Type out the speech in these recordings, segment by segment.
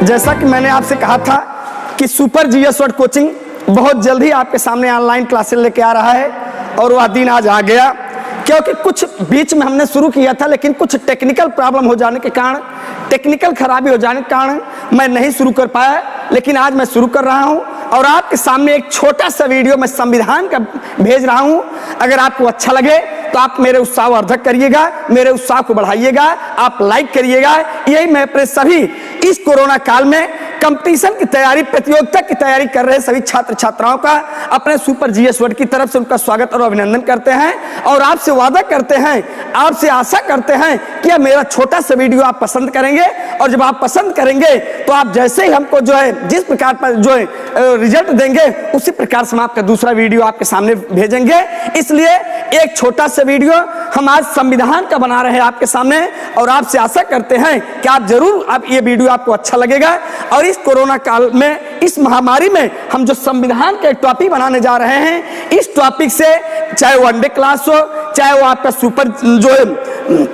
जैसा कि मैंने आपसे कहा था कि सुपर जीएस वर्ड कोचिंग बहुत जल्द ही आपके सामने ऑनलाइन क्लासेस लेके आ रहा है और वह दिन आज आ गया, क्योंकि कुछ बीच में हमने शुरू किया था लेकिन कुछ टेक्निकल प्रॉब्लम हो जाने के कारण, टेक्निकल खराबी हो जाने के कारण मैं नहीं शुरू कर पाया। लेकिन आज मैं शुरू कर रहा हूं और आपके सामने एक छोटा सा वीडियो मैं संविधान का भेज रहा हूं। अगर आपको अच्छा लगे तो आप मेरे उत्साह वर्धक करिएगा, मेरे उत्साह को बढ़ाइएगा, आप लाइक करिएगा। यही मैं अपने सभी इस कोरोना काल में कंपटीशन की तैयारी, प्रतियोगिता की तैयारी कर रहे सभी छात्र छात्राओं का अपने सुपर जीएस वर्ड की तरफ से उनका स्वागत और अभिनंदन करते हैं और आपसे वादा करते हैं, आपसे आशा करते हैं कि यह मेरा छोटा सा वीडियो आप पसंद करेंगे। और जब आप पसंद करेंगे तो आप जैसे ही हमको जो है जिस प्रकार पर जो है रिजल्ट देंगे उसी प्रकार से हम आपका दूसरा वीडियो आपके सामने भेजेंगे। इसलिए एक छोटा सा वीडियो हम आज संविधान का बना रहे हैं आपके सामने और आपसे आशा करते हैं कि आप जरूर आप ये वीडियो आपको अच्छा लगेगा। और इस कोरोना काल में, इस महामारी में हम जो संविधान के टॉपिक बनाने जा रहे हैं, इस टॉपिक से चाहे वनडे क्लास हो, चाहे वो आपका सुपर जो है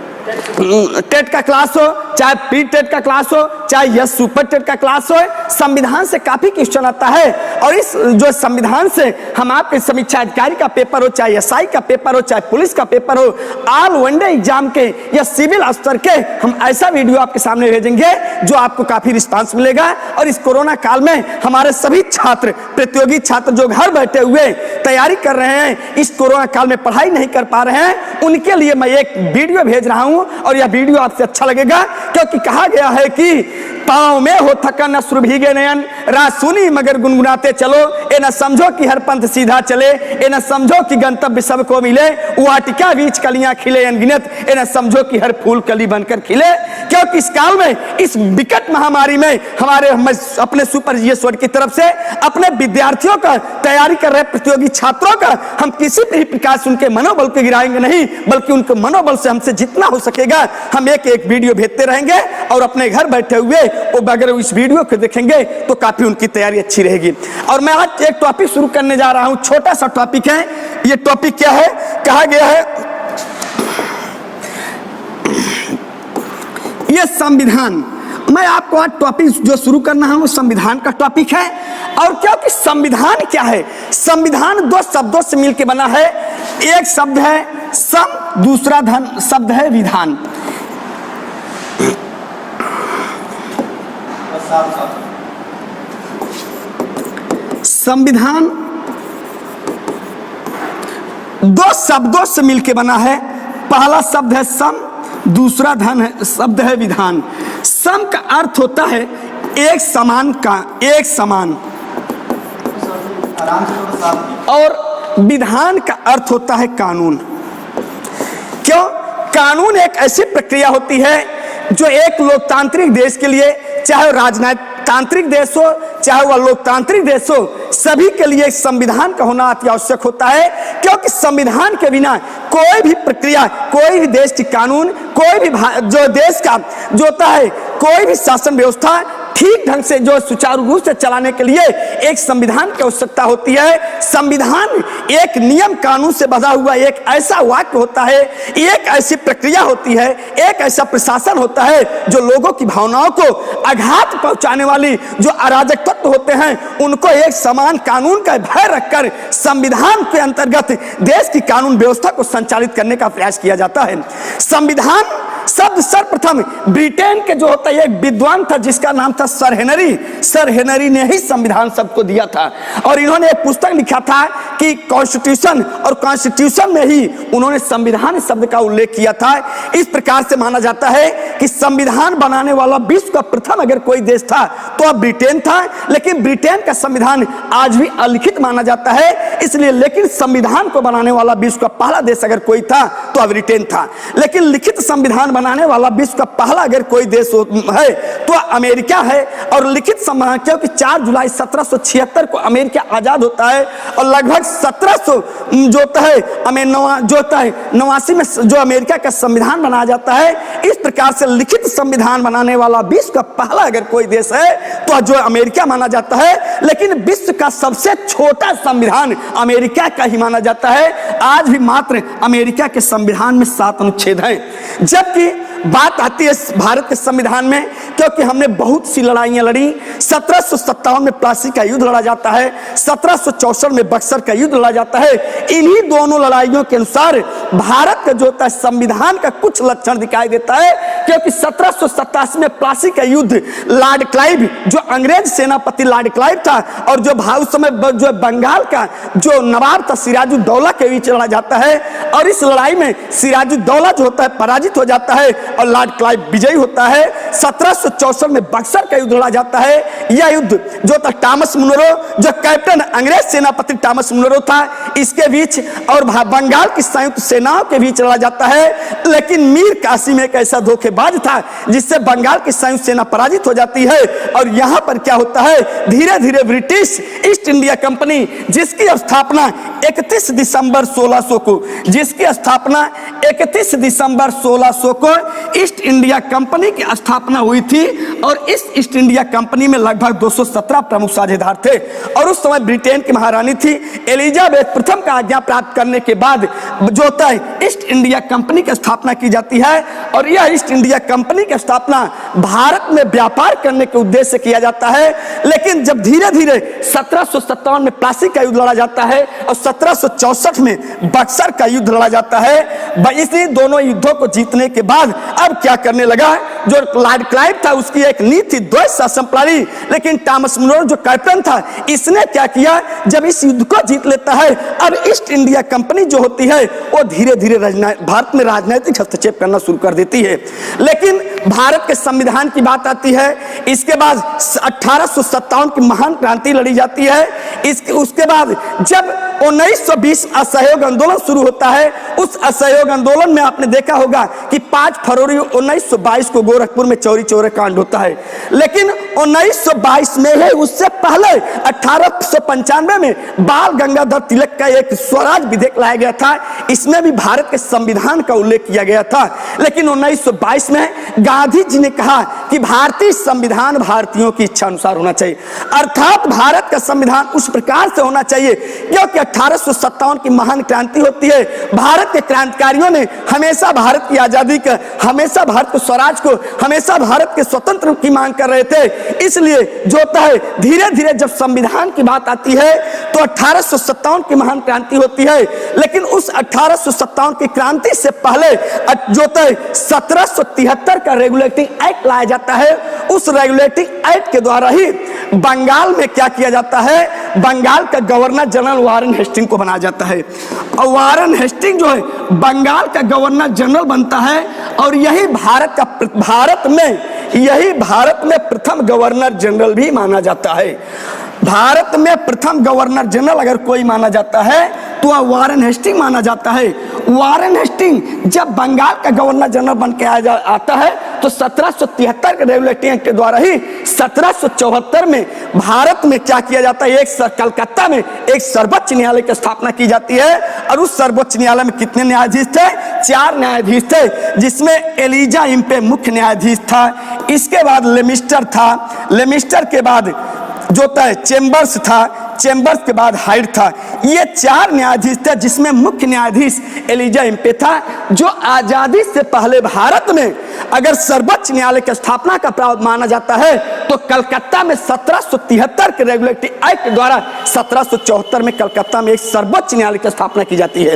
टेट का क्लास हो, चाहे प्री टेट का क्लास हो, चाहे यस सुपर टेट का क्लास हो, संविधान से काफी क्वेश्चन आता है। और इस जो संविधान से हम आपके समीक्षा अधिकारी का पेपर हो, चाहे एसआई का पेपर हो, चाहे पुलिस का पेपर हो, ऑल वनडे एग्जाम के या सिविल स्तर के हम ऐसा वीडियो आपके सामने भेजेंगे जो आपको काफी रिस्पांस मिलेगा। और इस कोरोना काल में हमारे सभी छात्र, प्रतियोगी छात्र जो घर बैठे हुए तैयारी कर रहे हैं, इस कोरोना काल में पढ़ाई नहीं कर पा रहे हैं, उनके लिए मैं एक वीडियो भेज रहा हूं और यह वीडियो आपसे अच्छा लगेगा। क्योंकि कहा गया है कि पाँव में हो थकन अश्रु भीगे नयन, रात सुनी मगर गुनगुनाते चलो, ये न समझो कि हर पंथ सीधा चले, ये न समझो कि गंतव्य सबको मिले, वाटिका बीच कलियां खिले अनगिनत, ये न समझो कि हर फूल कली बनकर खिले। क्योंकि इस काल में, इस विकट महामारी में हम अपने सुपर जीएस वर्ड की तरफ से अपने विद्यार्थियों का तैयारी कर रहे प्रतियोगी छात्रों का हम किसी भी प्रकार से उनके मनोबल को गिराएंगे नहीं, बल्कि उनके मनोबल से हमसे जितना हो सकेगा हम एक एक वीडियो भेजते रहेंगे। और अपने घर बैठे हुए वो अगर इस वीडियो को देखेंगे तो काफी उनकी तैयारी अच्छी रहेगी। और मैं आज एक टॉपिक शुरू करने जा रहा हूं, छोटा सा टॉपिक है। ये टॉपिक क्या है? कहा गया है ये संविधान। मैं आपको आज टॉपिक जो शुरू करना है वो संविधान का टॉपिक है। और क्योंकि संविधान क्या है? संविधान दो शब्दों से मिलकर बना है। एक शब्द है सम, दूसरा शब्द है विधान। संविधान दो शब्दों से मिलकर बना है। पहला शब्द है सम, दूसरा शब्द है विधान। सम का अर्थ होता है एक समान का, एक समान, और विधान का अर्थ होता है कानून। क्यों? कानून एक ऐसी प्रक्रिया होती है जो एक लोकतांत्रिक देश के लिए, चाहे राजनीतिक देश हो चाहे वह लोकतांत्रिक देश हो, सभी के लिए संविधान का होना अति आवश्यक होता है। क्योंकि संविधान के बिना कोई भी प्रक्रिया, कोई भी देश की कानून, कोई भी जो देश का जो होता है, कोई भी शासन व्यवस्था ठीक ढंग से जो सुचारू रूप से चलाने के लिए एक संविधान की आवश्यकता होती है। संविधान एक नियम कानून से बंधा हुआ एक ऐसा वाक्य होता है, एक ऐसी प्रक्रिया होती है, एक ऐसा प्रशासन होता है जो लोगों की भावनाओं को आघात पहुंचाने वाली जो अराजक तत्व होते हैं उनको एक समान कानून का भय रखकर संविधान के अंतर्गत देश की कानून व्यवस्था को संचालित करने का प्रयास किया जाता है। संविधान शब्द सर्वप्रथम ब्रिटेन के जो होता है एक विद्वान था जिसका नाम था सर हेनरी। सर हेनरी ने ही संविधान शब्द को दिया था और इन्होंने एक पुस्तक लिखा था कि कॉन्स्टिट्यूशन, और कॉन्स्टिट्यूशन में ही उन्होंने संविधान शब्द का उल्लेख किया था। इस प्रकार से माना जाता है कि संविधान बनाने वाला विश्व का प्रथम अगर कोई देश था तो अब ब्रिटेन था। लेकिन ब्रिटेन का संविधान आज भी अलिखित माना जाता है, इसलिए लेकिन संविधान को बनाने वाला विश्व का पहला देश अगर कोई था तो ब्रिटेन था। लेकिन लिखित संविधान बनाने वाला विश्व का पहला अगर कोई देश है तो अमेरिका है। और लिखित संविधान, क्योंकि 4 जुलाई 1776 को अमेरिका आजाद होता है और लगभग 1700 जो होता है 89 में जो अमेरिका का संविधान बनाया जाता है। इस प्रकार से लिखित संविधान बनाने वाला विश्व का पहला अगर कोई देश है तो जो अमेरिका माना जाता है। लेकिन विश्व का सबसे छोटा संविधान अमेरिका का ही माना जाता है। आज भी मात्र अमेरिका के संविधान में 7 अनुच्छेद हैं, जबकि बात आती है भारत के संविधान में, क्योंकि हमने बहुत सी लड़ाइयां लड़ी। 1757 में प्लासी का युद्ध लड़ा जाता है, 1764 में बक्सर का युद्ध लड़ा जाता है। इन्हीं दोनों लड़ाइयों के अनुसार भारत का जो होता है संविधान का कुछ लक्षण दिखाई देता है, क्योंकि 1787 में प्लासी का युद्ध लॉर्ड क्लाइव, जो अंग्रेज सेनापति लॉर्ड क्लाइव था, और जो उस समय जो बंगाल का जो नवाब था सिराजुद्दौला के बीच लड़ा जाता है, और इस लड़ाई में सिराजुद्दौला जो होता है पराजित हो जाता है और लॉर्ड क्लाइव विजयी होता है। 1764 में बक्सर का युद्ध लड़ा जाता है। यह युद्ध जो था टॉमस मुनरो, जो कैप्टन अंग्रेज सेनापति टॉमस मुनरो था, इसके बीच और बंगाल की संयुक्त सेनाओं के बीच लड़ा जाता है। लेकिन मीर कासिम एक ऐसा धोखेबाज था जिससे बंगाल की संयुक्त सेना पराजित हो जाती है। और यहां पर क्या होता है, धीरे धीरे ब्रिटिश ईस्ट इंडिया कंपनी, जिसकी स्थापना 31 दिसंबर 1600 को, जिसकी स्थापना 31 दिसंबर 1600 को ईस्ट इंडिया कंपनी की स्थापना हुई थी। और इस ईस्ट इंडिया कंपनी में लगभग 217 प्रमुख साझेदार थे। और उस समय ब्रिटेन की महारानी थी एलिजाबेथ प्रथम का आज्ञा प्राप्त करने के बाद जो होता है ईस्ट इंडिया कंपनी की स्थापना की जाती है। और यह ईस्ट इंडिया कंपनी की स्थापना भारत में व्यापार करने के उद्देश्य से किया जाता है। लेकिन जब धीरे धीरे 1757 में प्लासी का युद्ध लड़ा जाता है और 1764 में बक्सर का युद्ध लड़ा जाता है, इसी दोनों युद्धों को जीतने के बाद अब क्या करने लगा, जो लॉर्ड क्लाइव था उसकी एक नीति द्वैत शासन प्रणाली। लेकिन टॉमस मुनरो जो कैप्टन था, इसने क्या किया, जब इस युद्ध को जीत लेता है, अब ईस्ट इंडिया कंपनी जो होती है वो धीरे धीरे भारत में राजनीतिक हस्तक्षेप करना शुरू कर देती है। लेकिन भारत के संविधान की बात आती है, इसके बाद 1857 की महान क्रांति लड़ी जाती है। उसके बाद जब 1920 असहयोग आंदोलन शुरू होता है, उस असहयोग आंदोलन में आपने देखा होगा कि 5 फरवरी 1922 को गोरखपुर में चौरी चौरा कांड होता है। लेकिन 1922 में है, उससे पहले 1895 में बाल गंगाधर तिलक का एक स्वराज विधेयक लाया गया था। इसमें भी भारत के संविधान का उल्लेख किया गया था। लेकिन 1922 में गांधी जी ने कहा कि भारतीय संविधान भारतीयों की इच्छा अनुसार होना चाहिए, अर्थात भारत का संविधान उस प्रकार से होना चाहिए, क्योंकि 1857 की महान क्रांति होती है। भारत के क्रांतिकारियों ने हमेशा भारत की आजादी का, हमेशा भारत को स्वराज को, हमेशा भारत के स्वतंत्र की मांग कर रहे थे। इसलिए जो होता है धीरे धीरे जब संविधान की बात आती है तो 1857 की महान क्रांति होती है। लेकिन उस 1857 की क्रांति से पहले जो होता है 1773 का रेगुलेटिंग एक्ट लाया जाता है। उस रेगुलेटिंग एक्ट के द्वारा ही बंगाल में क्या किया जाता है, बंगाल का गवर्नर जनरल वारेन हेस्टिंग को बनाया जाता है। और वारेन हेस्टिंग जो है बंगाल का गवर्नर जनरल बनता है। और यही भारत में प्रथम गवर्नर जनरल भी माना जाता है। भारत में प्रथम गवर्नर जनरल अगर कोई माना जाता है तो वह वारेन हेस्टिंग माना जाता है। वारेन हेस्टिंग जब बंगाल का गवर्नर जनरल बन के आता है तो 1773 के रेगुलेटिंग एक्ट के द्वारा ही 1774 में भारत में क्या किया जाता है, कलकत्ता में एक सर्वोच्च न्यायालय की स्थापना की जाती है। और उस सर्वोच्च न्यायालय में कितने न्यायाधीश थे, 4 न्यायाधीश थे, जिसमें एलिजा इम्पे मुख्य न्यायाधीश था। इसके बाद लेमिस्टर था, लेमिस्टर के बाद जो होता है चेम्बर्स था, चेम्बर्स के बाद हाइड था। ये 4 न्यायाधीश थे, जिसमें मुख्य न्यायाधीश एलिजा इम्पे था। जो आजादी से पहले भारत में अगर सर्वोच्च न्यायालय की स्थापना का प्रावधान माना जाता है तो कलकत्ता में 1773 के रेगुलेटिंग एक्ट के द्वारा 1774 में कलकत्ता में एक सर्वोच्च न्यायालय की स्थापना की जाती है।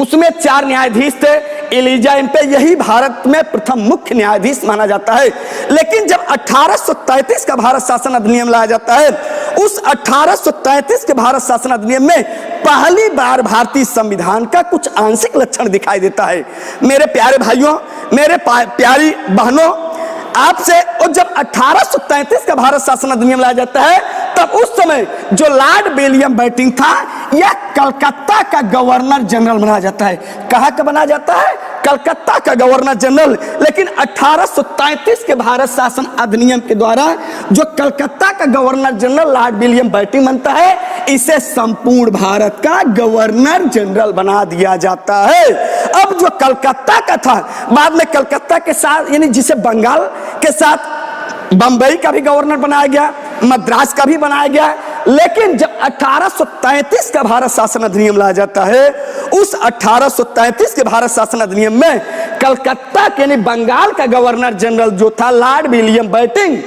उसमें 4 न्यायाधीश थे। एलिजा इम्पे यही भारत में प्रथम मुख्य न्यायाधीश माना जाता है। लेकिन जब 1833 का भारत शासन अधिनियम लाया जाता है, उस 1833 के भारत शासन अधिनियम में पहली बार भारतीय संविधान का कुछ आंशिक लक्षण दिखाई देता है। मेरे प्यारे भाइयों, मेरे प्यारी बहनों, आपसे और जब 1833 का भारत शासन अधिनियम लाया जाता है तब उस समय जो लॉर्ड विलियम बेंटिंक था, यह कलकत्ता का गवर्नर जनरल बनाया जाता है। कहाँ का बनाया जाता है, कलकत्ता का गवर्नर जनरल। लेकिन 1833 के भारत शासन अधिनियम के द्वारा जो कलकत्ता का governor general Lord William Bentinck बनता है, इसे संपूर्ण भारत का गवर्नर जनरल बना दिया जाता है। अब जो कलकत्ता का था, बाद में कलकत्ता के साथ यानी जिसे बंगाल के साथ बंबई का भी गवर्नर बनाया गया, मद्रास का भी बनाया गया। लेकिन जब 1833 का भारत शासन अधिनियम लाया जाता है, उस 1833 के भारत शासन अधिनियम में कलकत्ता के यानी बंगाल का गवर्नर जनरल जो था लॉर्ड विलियम बेंटिंक,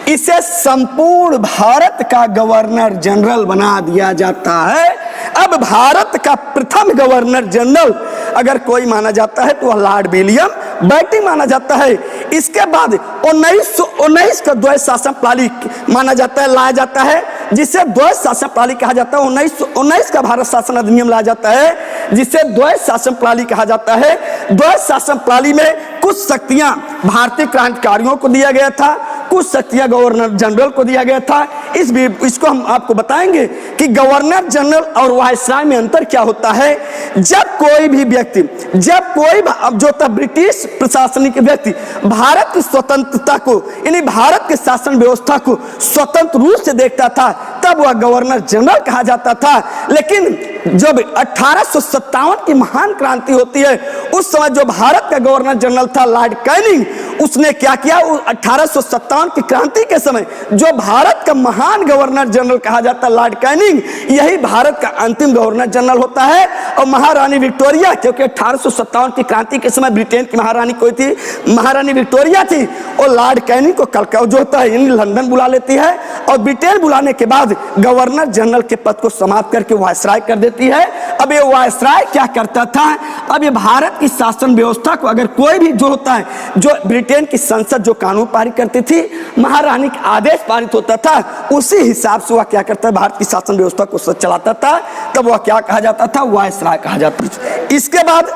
इसे संपूर्ण भारत का गवर्नर जनरल बना दिया जाता है। अब भारत का प्रथम गवर्नर जनरल अगर कोई माना जाता है तो वह लॉर्ड विलियम बेंटिंक माना जाता है। इसके बाद 1919 का द्वैध शासन प्रणाली माना जाता है, लाया जाता है, जिसे द्वैध शासन प्रणाली कहा जाता है। 1919 का भारत शासन अधिनियम लाया जाता है, जिसे द्वैध शासन प्रणाली कहा जाता है। द्वैध शासन प्रणाली में कुछ शक्तियां भारतीय क्रांतिकारियों को दिया गया था, कुछ शक्तियां गवर्नर जनरल को दिया गया था। इसको हम आपको बताएंगे कि गवर्नर जनरल और वायसराय में अंतर क्या होता है। जब कोई भी व्यक्ति, जब कोई जो था ब्रिटिश प्रशासनिक व्यक्ति भारत की स्वतंत्रता को यानी भारत के शासन व्यवस्था को स्वतंत्र रूप से देखता था, तब वह गवर्नर जनरल कहा जाता था। लेकिन जब 1857 की महान क्रांति होती है, उस समय जो भारत का गवर्नर जनरल था लॉर्ड कैनिंग, उसने क्या किया, 1857 की क्रांति के समय जो भारत का महान गवर्नर जनरल कहा जाता है लॉर्ड कैनिंग, यही भारत का अंतिम गवर्नर जनरल होता है। और महारानी विक्टोरिया, क्योंकि 1857 की क्रांति के समय ब्रिटेन की महारानी कोई थी, महारानी विक्टोरिया थी, और लॉर्ड कैनिंग को कलकत्ता जो होता है यानी लंदन बुला लेती है, और ब्रिटेन बुलाने के बाद गवर्नर जनरल के पद को समाप्त करके वायसराय कर देती है। अब ये वायसराय क्या करता था, अब ये भारत की शासन व्यवस्था को अगर कोई भी जो होता है, जो ब्रिटेन की संसद जो कानून पारित करती थी, महारानी का आदेश पारित होता था, उसी हिसाब से वह क्या करता है, भारत की शासन व्यवस्था को चलाता था। तब वह क्या कहा जाता था, वायसराय कहा जाता था। इसके बाद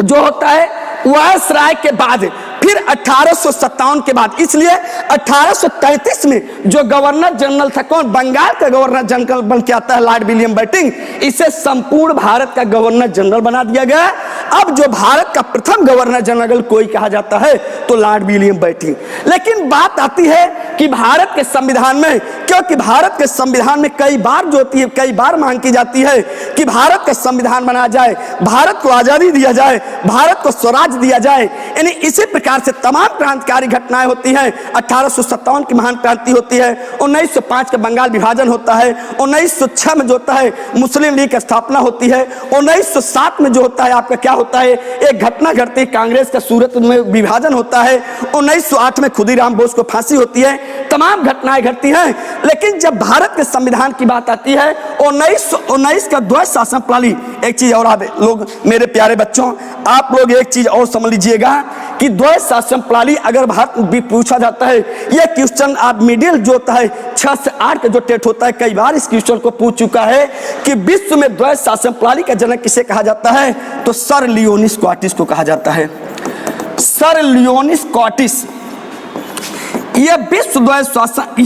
जो होता है वायसराय के बाद फिर 1857 के बाद, इसलिए 1833 में जो गवर्नर जनरल था, कौन, बंगाल का गवर्नर जनरल बन के आता है लॉर्ड विलियम बेंटिंक, इसे संपूर्ण भारत का गवर्नर जनरल बना दिया गया। अब जो भारत का प्रथम गवर्नर जनरल कोई कहा जाता है तो लॉर्ड विलियम बेंटिंक। लेकिन बात आती है कि भारत के संविधान में, क्योंकि भारत के संविधान में कई बार जो होती है, कई बार मांग की जाती है कि भारत का संविधान बनाया जाए, भारत को आजादी दिया जाए, भारत को स्वराज दिया जाए, यानी इसी प्रकार से तमाम क्रांतिकारी घटनाएं होती हैं। 1857 की महान क्रांति होती है, 1905 का बंगाल विभाजन होता है, 1906 में जो होता है मुस्लिम लीग की स्थापना होती है, 1907 में जो होता है आपका क्या होता है, एक घटना घटती है, कांग्रेस का सूरत में विभाजन होता है, 1908 में खुदीराम बोस को फांसी होती है। तमाम घटनाएं घटती हैं। लेकिन जब भारत के संविधान की बात आती है, 1919 का द्वैध शासन प्रणाली, एक चीज और आप लोग मेरे प्यारे बच्चों, आप लोग एक चीज और समझ लीजिएगा कि द्वैध शासन प्रणाली अगर भारत भी पूछा जाता है, यह क्वेश्चन आप मिडिल जो होता है 6 से 8 का जो टेट होता है, कई बार इस क्वेश्चन को पूछ चुका है कि विश्व में द्वैध शासन प्रणाली का जनक किसे कहा जाता है, तो सर लियोनिस स्कॉटिश को कहा जाता है। सर लियोनिस स्कॉटिश यह विश्व द्वैध शासन,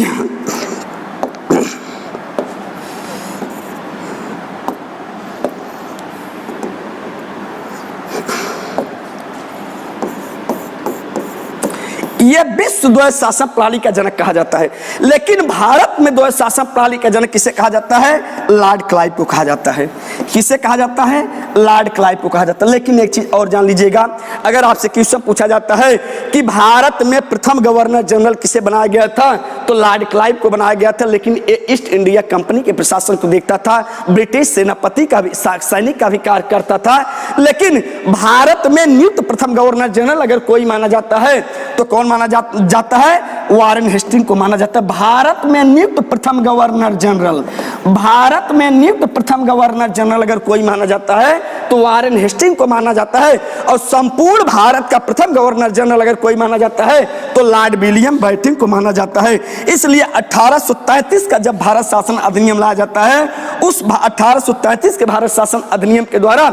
यह विश्व द्वैध शासन प्रणाली का जनक कहा जाता है। लेकिन भारत में द्वैध शासन प्रणाली का जनक किसे कहा जाता है, लॉर्ड क्लाइव को कहा जाता है। किसे कहा जाता है, लॉर्ड क्लाइव को कहा जाता है। लेकिन एक चीज और जान लीजिएगा, अगर आपसे क्वेश्चन पूछा जाता है कि भारत में प्रथम गवर्नर जनरल किसे बनाया गया था, तो लॉर्ड क्लाइव को बनाया गया था। लेकिन ये ईस्ट इंडिया कंपनी के प्रशासन को देखता था, ब्रिटिश सेनापति का भी, सैनिक का भी कार्य करता था। लेकिन भारत में नियुक्त प्रथम गवर्नर जनरल अगर कोई माना जाता है तो कौन माना जाता है, वारेन हेस्टिंग को माना जाता है। भारत में नियुक्त प्रथम गवर्नर जनरल, भारत में नियुक्त प्रथम गवर्नर जनरल अगर कोई माना जाता है तो वारेन हेस्टिंग को माना जाता है। और संपूर्ण भारत का प्रथम गवर्नर जनरल अगर कोई माना जाता है तो लॉर्ड विलियम बेंटिंक को माना जाता है। इसलिए 1833 का जब भारत शासन अधिनियम लाया जाता है, उस 1833 के भारत शासन अधिनियम के द्वारा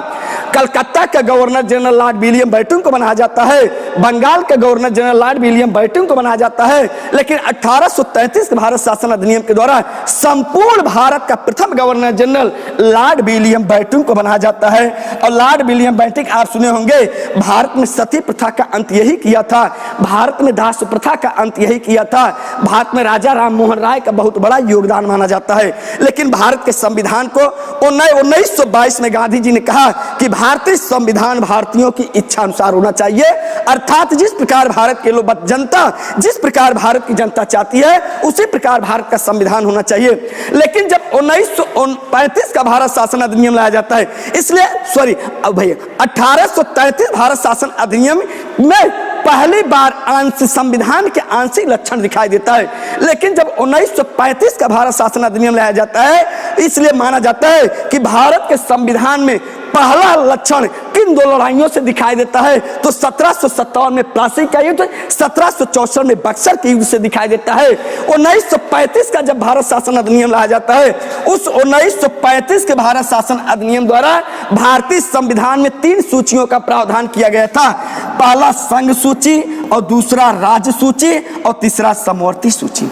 कलकत्ता का governor general Lord William Bentinck को बनाया जाता है, बंगाल का governor general Lord William Bentinck को बनाया जाता है। लेकिन 1833 के भारत शासन अधिनियम के द्वारा संपूर्ण भारत का प्रथम governor general Lord William Bentinck को बनाया जाता है। और लॉर्ड विलियम बेंटिंक आप सुने होंगे, भारत में सती प्रथा का अंत यही किया था, भारत में दास प्रथा का अंत यही किया था, भारत में राजा राम मोहन राय का बहुत बड़ा योगदान माना जाता है। लेकिन भारत के संविधान को 1922 में गांधी जी ने कहा कि भारतीय संविधान भारतीयों की इच्छा अनुसार होना चाहिए, अर्थात जिस प्रकार भारत के लोग जनता, जिस प्रकार भारत की जनता चाहती है उसी प्रकार भारत का संविधान होना चाहिए। लेकिन जब 1935 का भारत शासन अधिनियम लाया जाता है। इसलिए 1833 भारत शासन अधिनियम में पहली बार संविधान के आंशिक लक्षण दिखाई देता है। लेकिन जब 1935 का भारत शासन अधिनियम लाया जाता है, इसलिए माना जाता है कि भारत के संविधान में पहला लक्षण किन दो लड़ाइयों से दिखाई देता है, तो 1757 में प्लासी का युद्ध, 1764 में बक्सर के युद्ध से दिखाई देता है। 1935 का जब भारत शासन अधिनियम लाया जाता है, उस 1935 के भारत शासन अधिनियम द्वारा भारतीय संविधान में 3 सूचियों का प्रावधान किया गया था। पहला संघ सूची, और दूसरा राज्य सूची, और तीसरा समवर्ती सूची।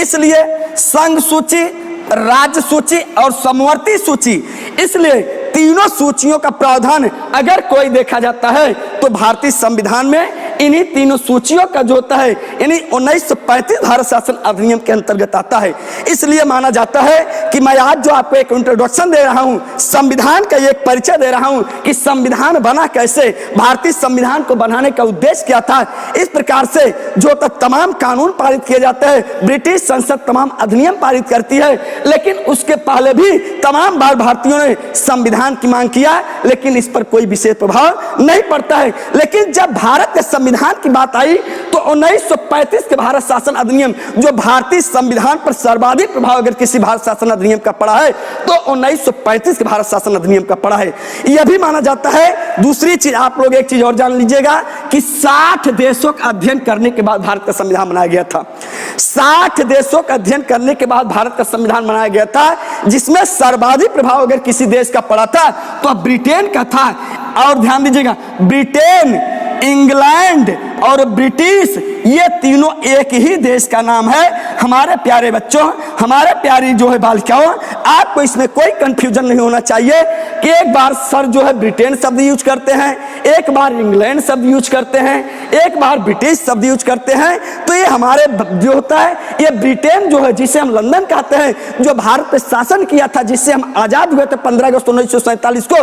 इसलिए संघ सूची, राज्य सूची और समवर्ती सूची, इसलिए तीनों सूचियों का प्रावधान अगर कोई देखा जाता है तो भारतीय संविधान में इन्हीं तीनों सूचियों का जो होता है, यानी 1935 भारत शासन अधिनियम के अंतर्गत आता है। इसलिए माना जाता है कि मैं आज जो आपको एक इंट्रोडक्शन दे रहा हूं, संविधान का एक परिचय दे रहा हूं कि संविधान बना कैसे, भारतीय संविधान को बनाने का उद्देश्य क्या था। इस प्रकार से जो तमाम कानून पारित किए जाते हैं, ब्रिटिश संसद तमाम अधिनियम पारित करती है, लेकिन उसके पहले भी तमाम बार भारतीयों ने संविधान की मांग किया, लेकिन इस पर कोई विशेष प्रभाव नहीं पड़ता है। लेकिन जब भारत के संविधान की बात आई तो 1935 के भारत शासन अधिनियम, जो भारतीय संविधान पर सर्वाधिक प्रभाव अगर किसी भारत शासन अधिनियम का पड़ा है तो 1935 के भारत शासन अधिनियम का पड़ा है। यह भी माना जाता है। दूसरी चीज आप लोग एक चीज और जान लीजिएगा कि 60 देशों का अध्ययन करने के बाद भारत का संविधान बनाया गया था। 60 देशों का अध्ययन करने के बाद भारत का संविधान बनाया गया था, जिसमें सर्वाधिक प्रभाव अगर किसी देश का पड़ा था तो ब्रिटेन का था। और ध्यान दीजिएगा, ब्रिटेन, इंग्लैंड और ब्रिटिश, ये तीनों एक ही देश का नाम है। हमारे प्यारे बच्चों, हमारे प्यारी जो है बालिकाओं, आपको इसमें कोई कंफ्यूजन नहीं होना चाहिए कि एक बार सर जो है ब्रिटेन शब्द यूज करते हैं, एक बार इंग्लैंड शब्द यूज करते हैं, एक बार ब्रिटिश शब्द यूज करते हैं। तो ये हमारे जो होता है, ये ब्रिटेन जो है, जिसे हम लंदन कहते हैं, जो भारत पे शासन किया था, जिससे हम आजाद हुए थे 15 अगस्त 1947 को,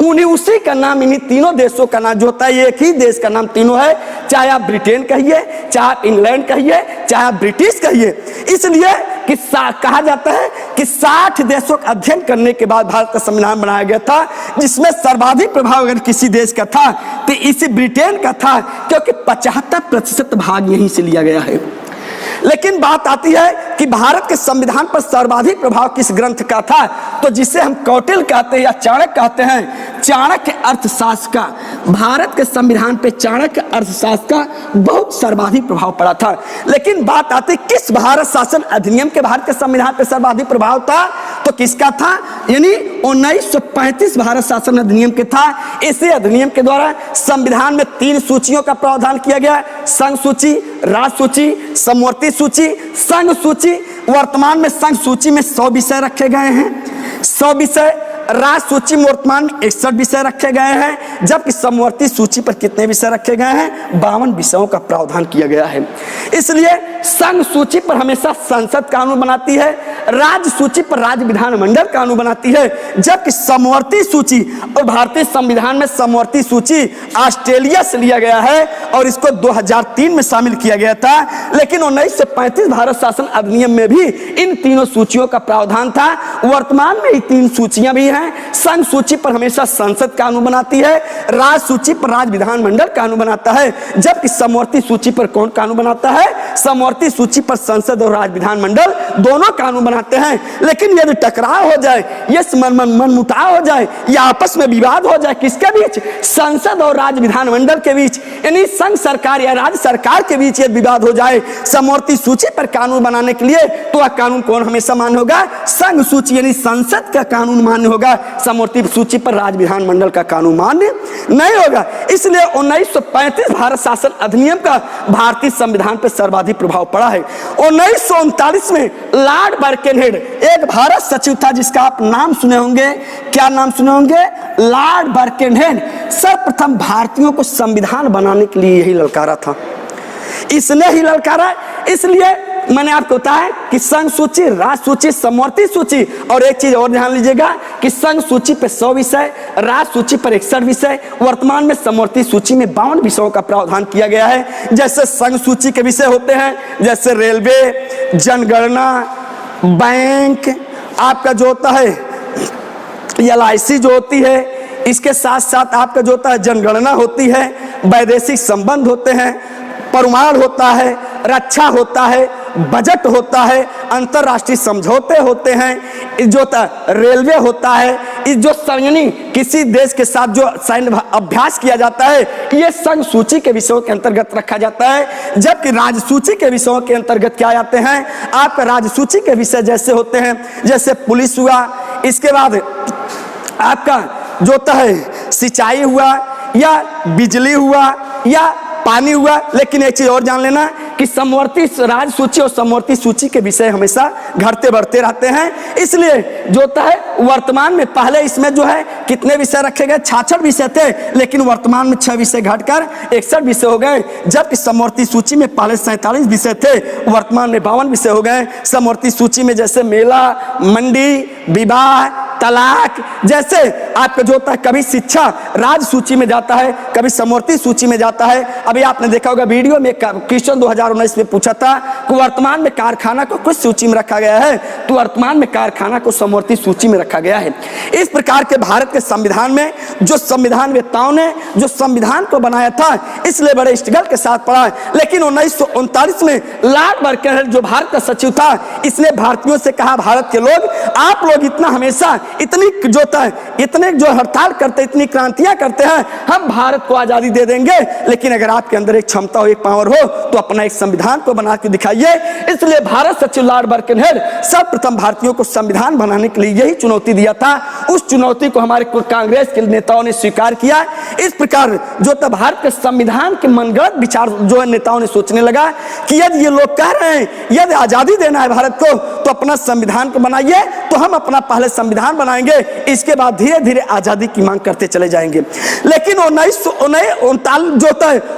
उन्हीं उसी का नाम, इन्हीं तीनों देशों का नाम जो होता है, एक ही देश का नाम तीनों है। चाहे आप ब्रिटेन कहिए, चाहे आप इंग्लैंड कहिए, चाहे आप ब्रिटिश कहिए। इसलिए कि कहा जाता है कि 60 देशों का अध्ययन करने के बाद भारत का संविधान बनाया गया था, जिसमें सर्वाधिक प्रभाव अगर किसी देश का था तो इसी ब्रिटेन का था, क्योंकि 75% भाग यहीं से लिया गया है। लेकिन बात आती है कि भारत के संविधान पर सर्वाधिक प्रभाव किस ग्रंथ का था, तो जिसे हम कौटिल्य कहते हैं या चाणक्य कहते हैं, चाणक्य अर्थशास्त्र का, भारत के संविधान पे चाणक्य अर्थशास्त्र का बहुत सर्वाधिक प्रभाव पड़ा था। लेकिन बात आती किस भारत शासन अधिनियम के भारत के संविधान पे सर्वाधिक प्रभाव था, तो किसका था, यानी 1935 भारत शासन अधिनियम के था। इसी अधिनियम के द्वारा संविधान में 3 सूचियों का प्रावधान किया गया, संघ सूची, राज्य सूची, समवर्ती सूची। संघ सूची, वर्तमान में संघ सूची में 100 विषय रखे गए हैं, 100 विषय। राज्य सूची में वर्तमान 61 विषय रखे गए हैं, जबकि समवर्ती सूची पर कितने विषय रखे गए हैं, 52 विषयों का प्रावधान किया गया है। इसलिए संघ सूची पर हमेशा संसद कानून बनाती है, राज्य सूची पर राज्य विधानमंडल कानून बनाती है, जबकि समवर्ती सूची, और भारतीय संविधान में समवर्ती सूची ऑस्ट्रेलिया से लिया गया है और इसको 2003 में शामिल किया गया था। लेकिन 1935 भारत शासन अधिनियम में भी इन तीनों सूचियों का प्रावधान था। वर्तमान में ये 3 सूचियां भी हैं। संघ सूची पर हमेशा संसद कानून बनाती है, राज्य सूची पर राज्य विधानमंडल कानून बनाता है, जबकि समवर्ती सूची पर कौन कानून बनाता है, समवर्ती सूची पर संसद और राज्य विधानमंडल दोनों कानून बनाते हैं। लेकिन यदि टकराव हो जाए, ये मनमुटाव हो जाए, या आपस में विवाद हो जाए, किसके बीच, संसद और राज्य विधानमंडल के बीच, यानी संघ सरकार या राज्य सरकार के बीच यदि विवाद हो जाए समवर्ती सूची पर कानून बनाने के लिए, तो वह कानून कौन हमेशा मान्य होगा, संघ सूची यानी संसद का कानून मान्य होगा। समवर्ती सूची पर राज्य विधानमंडल का कानून मान्य नहीं होगा। इसलिए 1935 भारत शासन अधिनियम का भारतीय संविधान पर सर्वाधिक प्रभाव पड़ा है। 1939 में लॉर्ड बर्केनहेड एक भारत सचिव था, जिसका आप नाम सुने होंगे। क्या नाम सुने होंगे, लॉर्ड बर्केनहेड। सर्वप्रथम भारतीयों को संविधान बनाने के लिए यही ललकारा था, इसने ही ललकारा। इसलिए मैंने आपको बताया कि संघ सूची, राज्य सूची, समवर्ती सूची, और एक चीज और ध्यान लीजिएगा कि संघ सूची पे 100 विषय, राज्य सूची पर 61 विषय, वर्तमान में समवर्ती सूची में 52 विषयों का प्रावधान किया गया है। जैसे संघ सूची के विषय होते हैं, जैसे रेलवे, जनगणना, बैंक, आपका जो होता है LIC जो होती है, इसके साथ साथ आपका जो होता है जनगणना होती है, वैदेशिक संबंध होते हैं, परमाणु होता है, रक्षा होता है, बजट होता है, अंतरराष्ट्रीय समझौते होते हैं, जो रेलवे होता है, इस जो यानी किसी देश के साथ जो सैन्य अभ्यास किया जाता है, ये संघ सूची के विषयों के अंतर्गत रखा जाता है। जबकि राज्य सूची के विषयों के अंतर्गत क्या आते हैं, आपका राज्य सूची के विषय जैसे होते हैं, जैसे पुलिस हुआ, इसके बाद आपका जो होता है सिंचाई हुआ, या बिजली हुआ, या पानी हुआ। लेकिन एक चीज और जान लेना कि समवर्ती राज्य सूची और समवर्ती सूची के विषय हमेशा घटते बढ़ते रहते हैं। इसलिए जो होता है वर्तमान में, पहले इसमें जो है कितने विषय रखे गए, 66 विषय थे, लेकिन वर्तमान में 6 विषय घटकर 61 विषय हो गए। जबकि समवर्ती सूची में पहले 47 विषय थे, वर्तमान में 52 विषय हो गए। समवर्ती सूची में जैसे मेला, मंडी, विवाह, तलाक जैसे आपका जो होता है, कभी शिक्षा राज्य सूची में जाता है, कभी समवर्ती सूची में जाता है। अभी आपने देखा होगा वीडियो में क्वेश्चन 2019 में पूछा था कि वर्तमान में कारखाना को किस सूची में रखा गया है, तो वर्तमान में कारखाना को समवर्ती सूची में रखा गया है। इस प्रकार के भारत के संविधान में जो संविधानवेत्ताओं ने जो संविधान को बनाया था, इसलिए बड़े स्ट्रगल के साथ पढ़ा। लेकिन 1939 में लॉर्ड बर्कनहेल जो भारत का सचिव था, इसने भारतीयों से कहा, भारत के लोग, आप लोग इतना हमेशा इतनी जो है इतने जो हड़ताल करते, इतनी क्रांतियां करते हैं, हम भारत को आजादी दे देंगे, लेकिन अगर आपके अंदर एक क्षमता हो, एक पावर हो, तो अपना एक संविधान को बना के दिखाइए। इसलिए भारत सचिव लॉर्ड बर्कनहेल सर्वप्रथम भारतीयों को संविधान बनाने के लिए यही चुनौती दिया था। उस चुनौती को हमारे कांग्रेस के नेताओं ने स्वीकार किया। इस प्रकार जो था भारत के संविधान के मनगढ़ंत विचार जो है नेताओं ने सोचने लगा कि यदि ये लोग कह रहे हैं यदि आजादी देना है भारत को, तो अपना संविधान को बनाइए, तो हम अपना पहले संविधान बनाएंगे, इसके बाद धीरे धीरे आजादी की मांग करते चले जाएंगे। लेकिन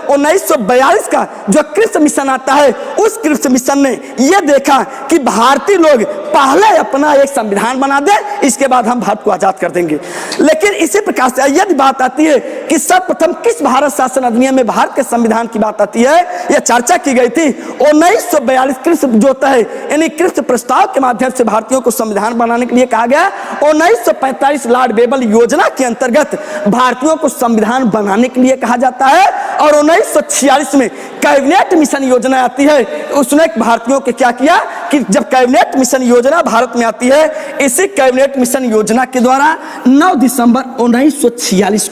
1942 का जो क्रिप्स मिशन आता है, उस क्रिप्स मिशन ने यह देखा कि भारतीय लोग पहले अपना एक संविधान बना दे, इसके बाद हम भारत को आजाद कर देंगे। लेकिन इसी प्रकार से यदि बात आती है कि सर्वप्रथम किस भारत शासन अधिनियम में भारत के संविधान की बात आती है, यह चर्चा की गई थी 1942 क्रिप्स जो होता है, यानी क्रिप्स प्रस्ताव के माध्यम से भारतीयों को संविधान बनाने के लिए कहा गया। 1945 लॉर्ड बेबल योजना के अंतर्गत भारतीयों को संविधान बनाने के लिए कहा जाता है। और 1946 में कैबिनेट मिशन योजना आती है। उसने भारतीयों के क्या किया कि जब कैबिनेट मिशन योजना भारत में आती है, इसी कैबिनेट मिशन योजना के द्वारा 9 दिसंबर 1946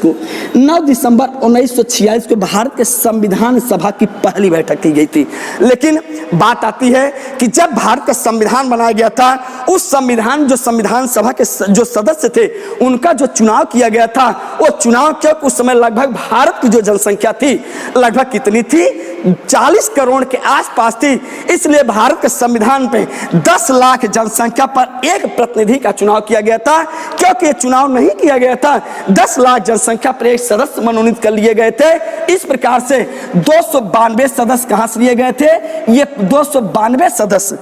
को भारत के संविधान सभा की पहली बैठक की गई थी। लेकिन बात आती है कि जब भारत का संविधान बनाया गया था, उस संविधान जो संविधान सभा के जो सदस्य थे, उनका जो चुनाव किया गया था, वो चुनाव के उस समय लगभग भारत की जो जनसंख्या थी, लगभग कितनी थी, 40 करोड़ के आसपास थी। इसलिए भारत के संविधान पे 10 लाख जनसंख्या पर एक प्रतिनिधि का चुनाव किया गया था। क्योंकि ये चुनाव नहीं किया गया था, 10 लाख जनसंख्या पर एक सदस्य मनोनीत कर लिए गए थे। इस प्रकार से 292 सदस्य कहां से लिए गए थे, ये 292 सदस्य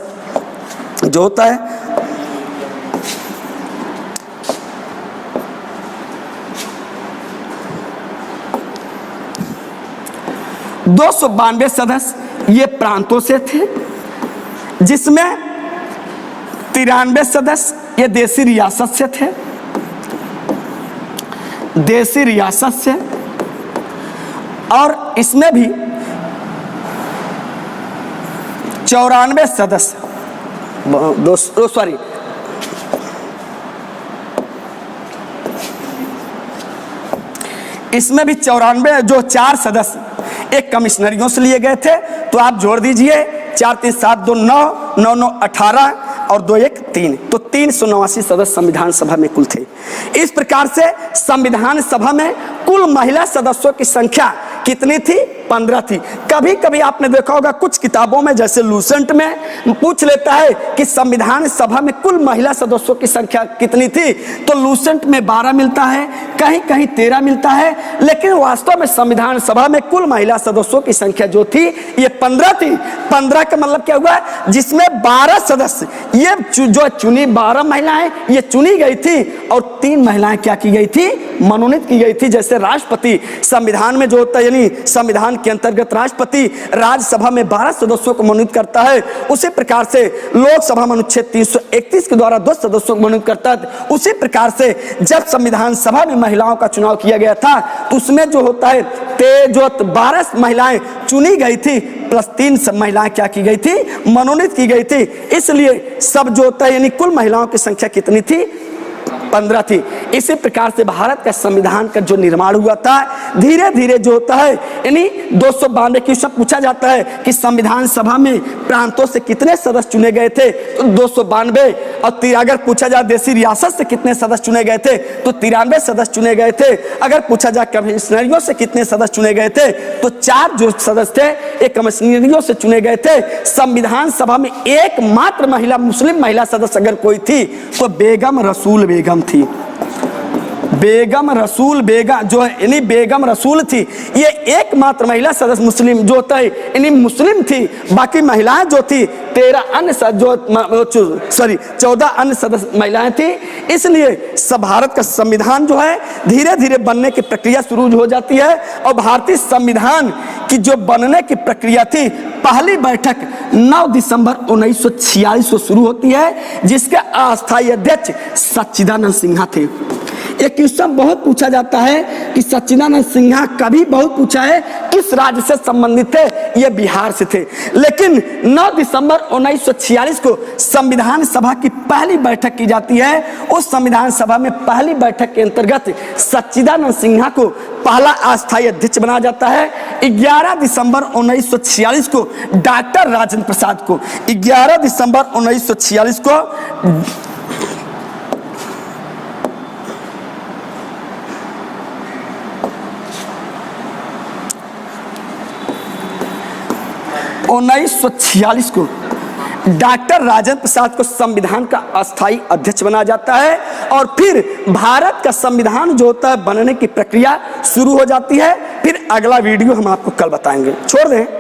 जो होता है 292 सदस्य ये प्रांतों से थे, जिसमें 93 सदस्य ये देसी रियासत से थे, देसी रियासत से। और इसमें भी 94 सदस्य इसमें भी 94 जो 4 सदस्य एक कमिश्नरियों से लिए गए थे। तो आप जोड़ दीजिए 4 3 7 2 9 9 9 18 और 2 1 3, तो 389 सदस्य संविधान सभा में कुल थे। इस प्रकार से संविधान सभा में कुल महिला सदस्यों की संख्या कितनी थी, 15 थी। कभी कभी आपने देखा होगा कुछ किताबों में, जैसे लूसेंट में पूछ लेता है कि संविधान सभा में कुल महिला सदस्यों की संख्या कितनी थी, तो लूसेंट में 12 मिलता है, कहीं कहीं 13 मिलता है। लेकिन वास्तव में संविधान सभा में कुल महिला सदस्यों की संख्या जो थी ये 15 थी। 15 का मतलब क्या हुआ, जिसमें 12 सदस्य ये जो चुनी 12 महिलाएं ये चुनी गई थी, और 3 महिलाएं क्या की गई थी, मनोनीत की गई थी। जैसे राष्ट्रपति संविधान में जो होता है, यानी संविधान के अंतर्गत राष्ट्रपति राज्यसभा में 12 सदस्यों को मनोनीत करता है, उसी प्रकार से लोकसभा में अनुच्छेद 331 के द्वारा 2 सदस्यों को मनोनीत करता है। उसी प्रकार से जब संविधान सभा में महिलाओं का चुनाव किया गया था तो उसमें जो होता है 12 महिलाएं चुनी गई थी प्लस 3 महिलाएं क्या की गई थी, मनोनीत की गई थी। इसलिए सब जो होता है यानी कुल महिलाओं की संख्या कितनी थी, 15 थी। इसी प्रकार से भारत का संविधान का जो निर्माण हुआ था, धीरे धीरे जो होता है यानी 292 की सब पूछा जाता है कि संविधान सभा में प्रांतों से कितने सदस्य चुने गए थे, तो 292। और अगर पूछा जाए देशी रियासत से कितने सदस्य चुने गए थे तो 93 सदस्य चुने गए थे। अगर पूछा जाए कमिश्नरियों से कितने सदस्य चुने गए थे तो 4 जो सदस्य थे ये कमिश्नरियों से चुने गए थे। संविधान सभा में एकमात्र महिला, मुस्लिम महिला सदस्य अगर कोई थी तो बेगम रसूल बेगम थी। बेगम रसूल बेगम जो है यानी बेगम रसूल थी, ये एकमात्र महिला सदस्य मुस्लिम जो होता है यानी मुस्लिम थी। बाकी महिलाएं जो थी 14 अन्य सदस्य महिलाएं थी। इसलिए सब भारत का संविधान जो है धीरे धीरे बनने की प्रक्रिया शुरू हो जाती है। और भारतीय संविधान की जो बनने की प्रक्रिया थी, पहली बैठक 9 दिसंबर 1946 को शुरू होती है, जिसके अस्थायी अध्यक्ष सच्चिदानंद सिन्हा थे। एक क्वेश्चन बहुत पूछा जाता है कि सच्चिदानंद सिन्हा कभी बहुत पूछा है किस राज्य से संबंधित थे, ये बिहार से थे। लेकिन 9 दिसंबर 1946 को संविधान सभा की पहली बैठक की जाती है। उस संविधान सभा में पहली बैठक के अंतर्गत सच्चिदानंद सिन्हा को पहला अस्थायी अध्यक्ष बनाया जाता है। 11 दिसंबर 1946 को डॉक्टर राजेंद्र प्रसाद को 11 दिसंबर 1946 को 1946 को डॉक्टर राजेंद्र प्रसाद को संविधान का अस्थायी अध्यक्ष बनाया जाता है। और फिर भारत का संविधान जो होता है बनने की प्रक्रिया शुरू हो जाती है। फिर अगला वीडियो हम आपको कल बताएंगे, छोड़ दें।